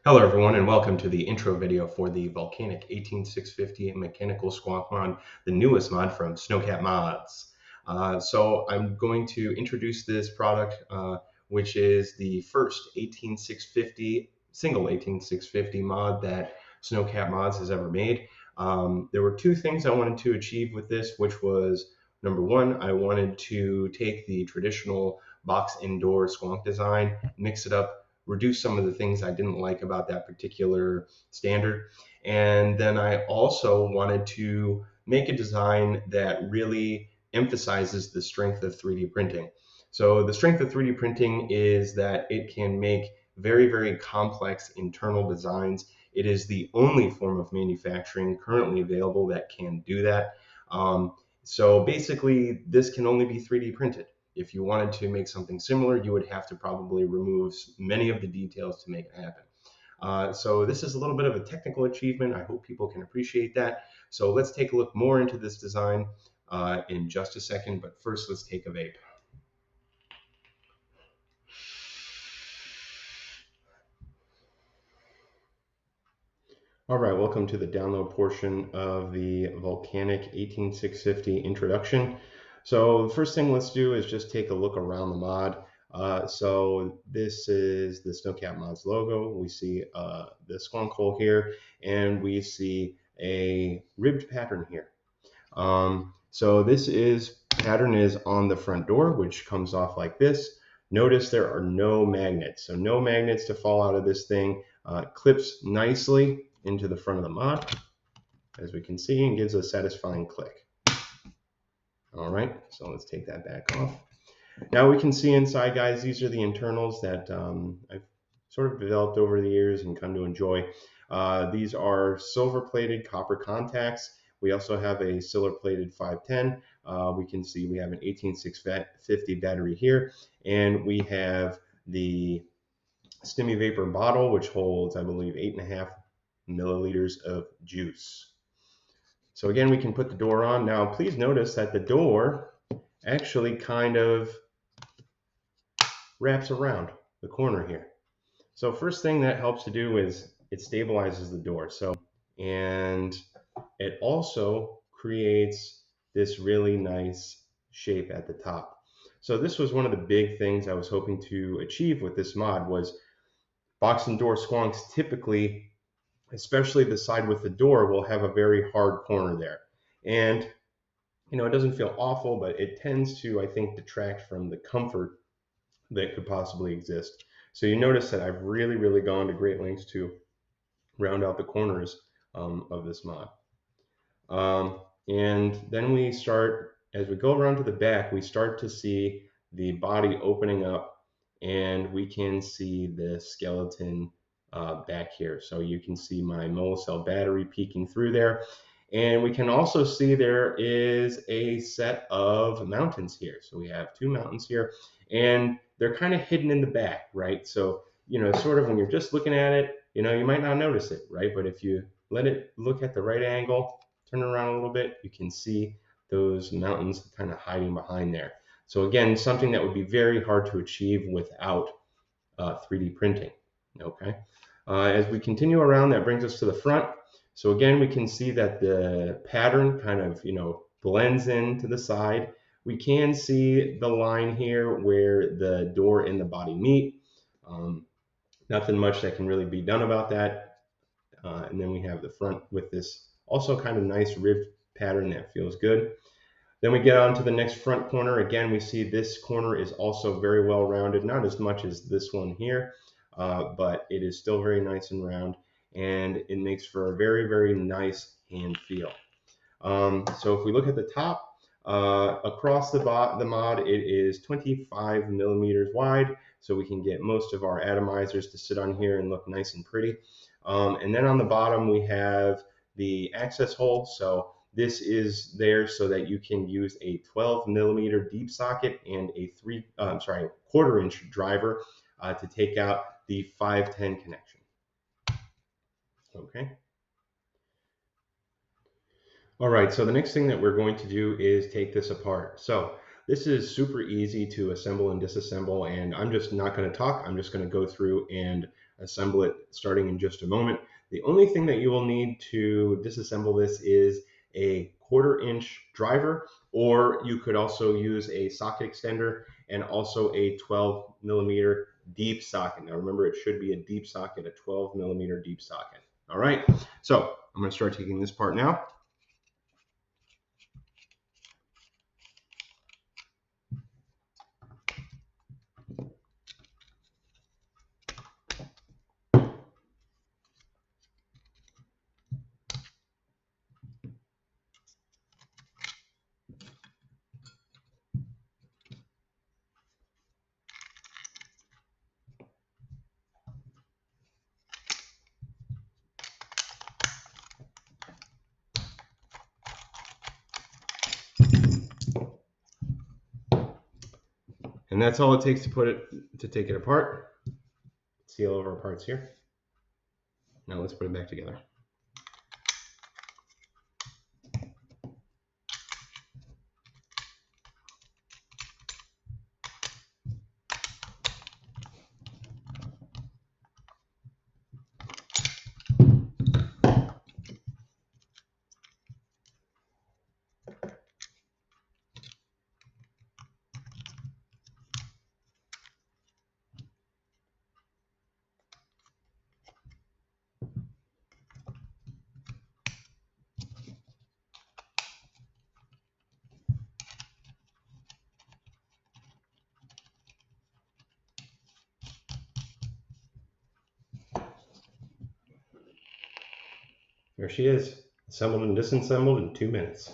Hello everyone and welcome to the intro video for the Volcanic 18650 Mechanical Squonk mod, the newest mod from Snowcat Mods. So I'm going to introduce this product, which is the first 18650 single 18650 mod that Snowcat Mods has ever made. There were two things I wanted to achieve with this, which was number one, I wanted to take the traditional box indoor Squonk design, mix it up, reduce some of the things I didn't like about that particular standard. And then I also wanted to make a design that really emphasizes the strength of 3D printing. So the strength of 3D printing is that it can make very, very complex internal designs. It is the only form of manufacturing currently available that can do that. So basically, this can only be 3D printed. If you wanted to make something similar, you would have to probably remove many of the details to make it happen. So this is a little bit of a technical achievement. I hope people can appreciate that. So let's take a look more into this design in just a second, but first let's take a vape. All right, welcome to the download portion of the Volcanic 18650 introduction. So the first thing let's do is just take a look around the mod. So this is the Snowcat Mods logo. We see the squonk hole here, and we see a ribbed pattern here. So this pattern is on the front door, which comes off like this. Notice there are no magnets, so no magnets to fall out of this thing. Clips nicely into the front of the mod, as we can see, and gives a satisfying click. All right, so let's take that back off. Now we can see inside, guys, these are the internals that I've sort of developed over the years and come to enjoy. These are silver-plated copper contacts. We also have a silver-plated 510. We can see we have an 18650 battery here, and we have the Stimmy Vapor bottle, which holds, I believe, 8.5 milliliters of juice. So again, we can put the door on. Now, please notice that the door actually kind of wraps around the corner here. So first thing that helps to do is it stabilizes the door. And it also creates this really nice shape at the top. So this was one of the big things I was hoping to achieve with this mod was box and door squonks typically, especially the side with the door, will have a very hard corner there. And, it doesn't feel awful, but it tends to, I think, detract from the comfort that could possibly exist. So you notice that I've really, really gone to great lengths to round out the corners of this mod. And then we start, as we go around to the back, we start to see the body opening up, and we can see the skeleton back here. So you can see my cell battery peeking through there. And we can also see there is a set of mountains here. So we have two mountains here, and they're kind of hidden in the back, right? So, sort of when you're just looking at it, you might not notice it, right? But if you let it look at the right angle, turn around a little bit, you can see those mountains kind of hiding behind there. So again, something that would be very hard to achieve without 3D printing, okay? As we continue around, that brings us to the front. So again, we can see that the pattern kind of, blends into the side. We can see the line here where the door and the body meet. Nothing much that can really be done about that. And then we have the front with this also kind of nice ribbed pattern that feels good. Then we get on to the next front corner. Again, we see this corner is also very well rounded, not as much as this one here, but it is still very nice and round, and it makes for a very, very nice hand feel. So if we look at the top, across the mod, it is 25 millimeters wide, so we can get most of our atomizers to sit on here and look nice and pretty. And then on the bottom, we have the access hole. So this is there so that you can use a 12 millimeter deep socket and a quarter-inch driver to take out the 510 connection. Okay. All right, so the next thing that we're going to do is take this apart. So this is super easy to assemble and disassemble, and I'm just not going to talk. I'm just going to go through and assemble it starting in just a moment. The only thing that you will need to disassemble this is a 1/4-inch driver, or you could also use a socket extender and also a 12mm deep socket. Now remember, it should be a deep socket, a 12mm deep socket. All right, so I'm going to start taking this part now. And that's all it takes to take it apart. See all of our parts here. Now let's put it back together. There she is, assembled and disassembled in 2 minutes.